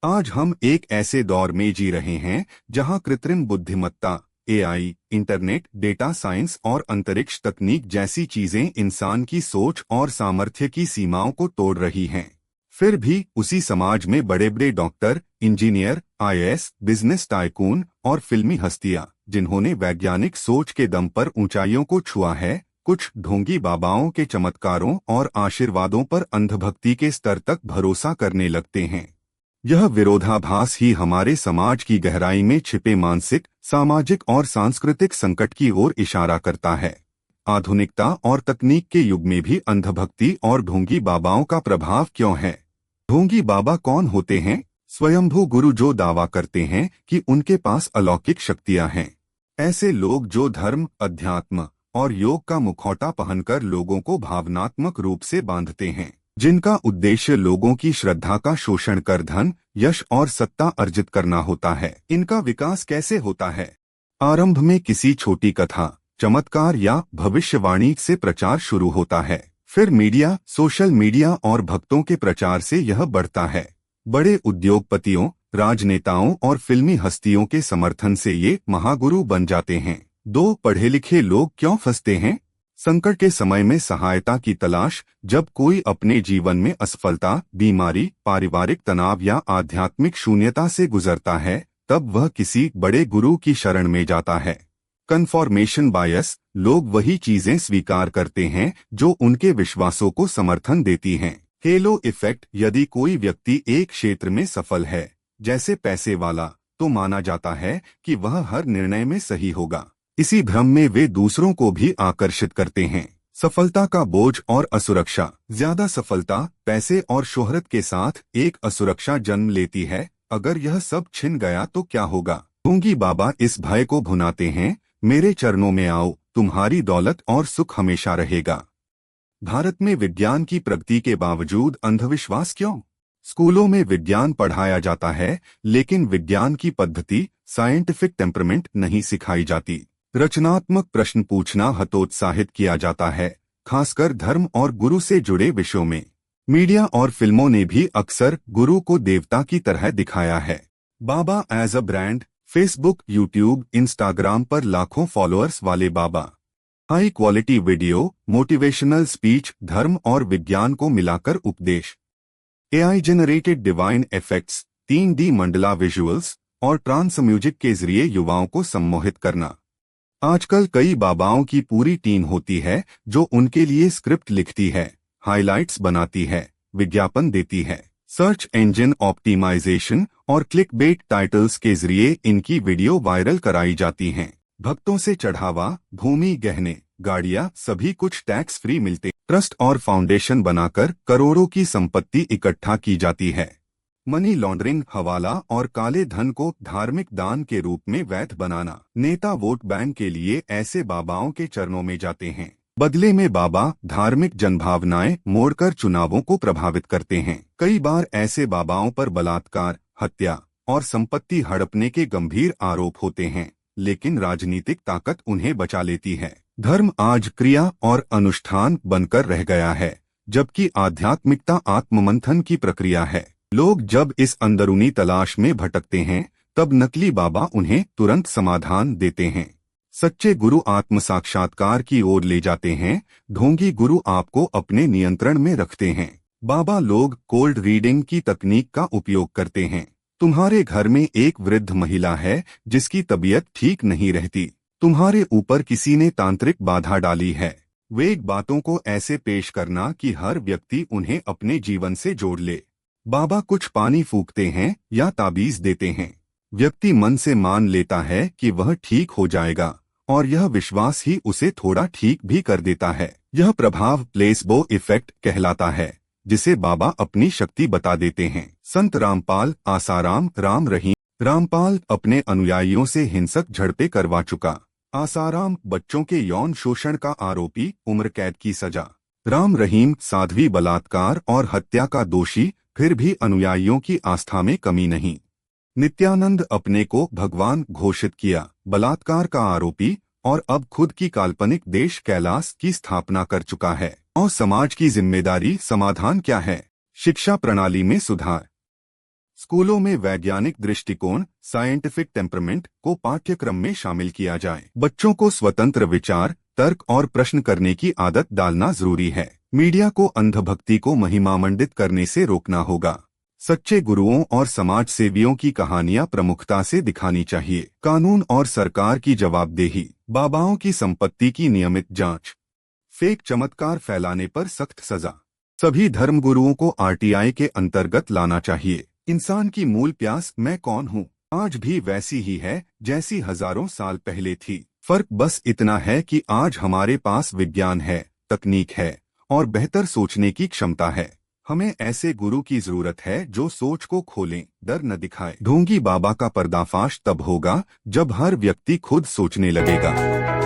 आज हम एक ऐसे दौर में जी रहे हैं जहां कृत्रिम बुद्धिमत्ता, एआई, इंटरनेट, डेटा साइंस और अंतरिक्ष तकनीक जैसी चीजें इंसान की सोच और सामर्थ्य की सीमाओं को तोड़ रही हैं। फिर भी उसी समाज में बड़े बड़े doctor, engineer, IAS, business tycoon और फिल्मी हस्तियां, जिन्होंने वैज्ञानिक सोच के दम पर ऊंचाइयों को छुआ है, कुछ ढोंगी बाबाओं के चमत्कारों और आशीर्वादों पर अंधभक्ति के स्तर तक भरोसा करने लगते हैं। यह विरोधाभास ही हमारे समाज की गहराई में छिपे मानसिक, सामाजिक और सांस्कृतिक संकट की ओर इशारा करता है। आधुनिकता और तकनीक के युग में भी अंधभक्ति और ढोंगी बाबाओं का प्रभाव क्यों है? ढोंगी बाबा कौन होते हैं? स्वयंभू गुरु जो दावा करते हैं कि उनके पास अलौकिक शक्तियां हैं। ऐसे लोग जो धर्म, अध्यात्म और योग का मुखौटा पहनकर लोगों को भावनात्मक रूप से बांधते हैं, जिनका उद्देश्य लोगों की श्रद्धा का शोषण कर धन, यश और सत्ता अर्जित करना होता है। इनका विकास कैसे होता है? आरंभ में किसी छोटी कथा, चमत्कार या भविष्यवाणी से प्रचार शुरू होता है। फिर मीडिया, सोशल मीडिया और भक्तों के प्रचार से यह बढ़ता है। बड़े उद्योगपतियों, राजनेताओं और फिल्मी हस्तियों के समर्थन से ये महागुरु बन जाते हैं। दो पढ़े लिखे लोग क्यों फंसते हैं? संकट के समय में सहायता की तलाश। जब कोई अपने जीवन में असफलता, बीमारी, पारिवारिक तनाव या आध्यात्मिक शून्यता से गुजरता है, तब वह किसी बड़े गुरु की शरण में जाता है। कन्फर्मेशन बायस, लोग वही चीजें स्वीकार करते हैं जो उनके विश्वासों को समर्थन देती हैं। हेलो इफेक्ट, यदि कोई व्यक्ति एक क्षेत्र में सफल है, जैसे पैसे वाला, तो माना जाता है कि वह हर निर्णय में सही होगा। इसी भ्रम में वे दूसरों को भी आकर्षित करते हैं। सफलता का बोझ और असुरक्षा। ज्यादा सफलता, पैसे और शोहरत के साथ एक असुरक्षा जन्म लेती है। अगर यह सब छिन गया तो क्या होगा? ढोंगी बाबा इस भय को भुनाते हैं, मेरे चरणों में आओ, तुम्हारी दौलत और सुख हमेशा रहेगा। भारत में विज्ञान की प्रगति के बावजूद अंधविश्वास क्यों? स्कूलों में विज्ञान पढ़ाया जाता है, लेकिन विज्ञान की पद्धति, साइंटिफिक टेम्परमेंट नहीं सिखाई जाती। रचनात्मक प्रश्न पूछना हतोत्साहित किया जाता है, खासकर धर्म और गुरु से जुड़े विषयों में। मीडिया और फिल्मों ने भी अक्सर गुरु को देवता की तरह दिखाया है। बाबा as a brand. Facebook, YouTube, Instagram पर लाखों फॉलोअर्स वाले बाबा। High quality video, motivational speech, धर्म और विज्ञान को मिलाकर उपदेश। AI generated divine effects, 3D mandala visuals और ट्रांस म्यूजिक के जरिए युवाओं को सम्मोहित करना। आजकल कई बाबाओं की पूरी टीम होती है जो उनके लिए स्क्रिप्ट लिखती है, हाइलाइट्स बनाती है, विज्ञापन देती है। सर्च इंजन ऑप्टिमाइजेशन और क्लिकबेट टाइटल्स के जरिए इनकी वीडियो वायरल कराई जाती हैं। भक्तों से चढ़ावा, भूमि, गहने, गाड़ियां, सभी कुछ टैक्स फ्री मिलते। ट्रस्ट और फाउंडेशन बनाकर करोड़ों की संपत्ति इकट्ठा की जाती है। मनी लॉन्ड्रिंग, हवाला और काले धन को धार्मिक दान के रूप में वैध बनाना। नेता वोट बैंक के लिए ऐसे बाबाओं के चरणों में जाते हैं। बदले में बाबा धार्मिक जनभावनाएं मोड़कर चुनावों को प्रभावित करते हैं। कई बार ऐसे बाबाओं पर बलात्कार, हत्या और संपत्ति हड़पने के गंभीर आरोप होते हैं, लेकिन राजनीतिक ताकत उन्हें बचा लेती है। धर्म आज क्रिया और अनुष्ठान बनकर रह गया है, जबकि आध्यात्मिकता आत्ममंथन की प्रक्रिया है। लोग जब इस अंदरूनी तलाश में भटकते हैं, तब नकली बाबा उन्हें तुरंत समाधान देते हैं। सच्चे गुरु आत्म साक्षात्कार की ओर ले जाते हैं, ढोंगी गुरु आपको अपने नियंत्रण में रखते हैं। बाबा लोग कोल्ड रीडिंग की तकनीक का उपयोग करते हैं। तुम्हारे घर में एक वृद्ध महिला है जिसकी तबीयत ठीक नहीं रहती। तुम्हारे ऊपर किसी ने तांत्रिक बाधा डाली है। वेग बातों को ऐसे पेश करना कि हर व्यक्ति उन्हें अपने जीवन से जोड़ ले। बाबा कुछ पानी फूंकते हैं या ताबीज देते हैं। व्यक्ति मन से मान लेता है कि वह ठीक हो जाएगा, और यह विश्वास ही उसे थोड़ा ठीक भी कर देता है। यह प्रभाव प्लेसबो इफेक्ट कहलाता है, जिसे बाबा अपनी शक्ति बता देते हैं। संत रामपाल, आसाराम, राम रहीम। रामपाल अपने अनुयायियों से हिंसक झड़पें करवा चुका। आसाराम बच्चों के यौन शोषण का आरोपी, उम्र कैद की सजा। राम रहीम साध्वी बलात्कार और हत्या का दोषी, फिर भी अनुयायियों की आस्था में कमी नहीं। नित्यानंद अपने को भगवान घोषित किया, बलात्कार का आरोपी, और अब खुद की काल्पनिक देश कैलाश की स्थापना कर चुका है। और समाज की जिम्मेदारी, समाधान क्या है? शिक्षा प्रणाली में सुधार। स्कूलों में वैज्ञानिक दृष्टिकोण साइंटिफिक टेम्परमेंट को पाठ्यक्रम में शामिल किया जाए। बच्चों को स्वतंत्र विचार, तर्क और प्रश्न करने की आदत डालना जरूरी है। मीडिया को अंधभक्ति को महिमामंडित करने से रोकना होगा। सच्चे गुरुओं और समाज सेवियों की कहानियां प्रमुखता से दिखानी चाहिए। कानून और सरकार की जवाबदेही, बाबाओं की संपत्ति की नियमित जांच, फेक चमत्कार फैलाने पर सख्त सजा। सभी धर्मगुरुओं को आरटीआई के अंतर्गत लाना चाहिए। इंसान की मूल प्यास मैं कौन हूँ आज भी वैसी ही है जैसी हजारों साल पहले थी। फर्क बस इतना है कि आज हमारे पास विज्ञान है, तकनीक है और बेहतर सोचने की क्षमता है। हमें ऐसे गुरु की जरूरत है जो सोच को खोलें, डर न दिखाए। ढोंगी बाबा का पर्दाफाश तब होगा जब हर व्यक्ति खुद सोचने लगेगा।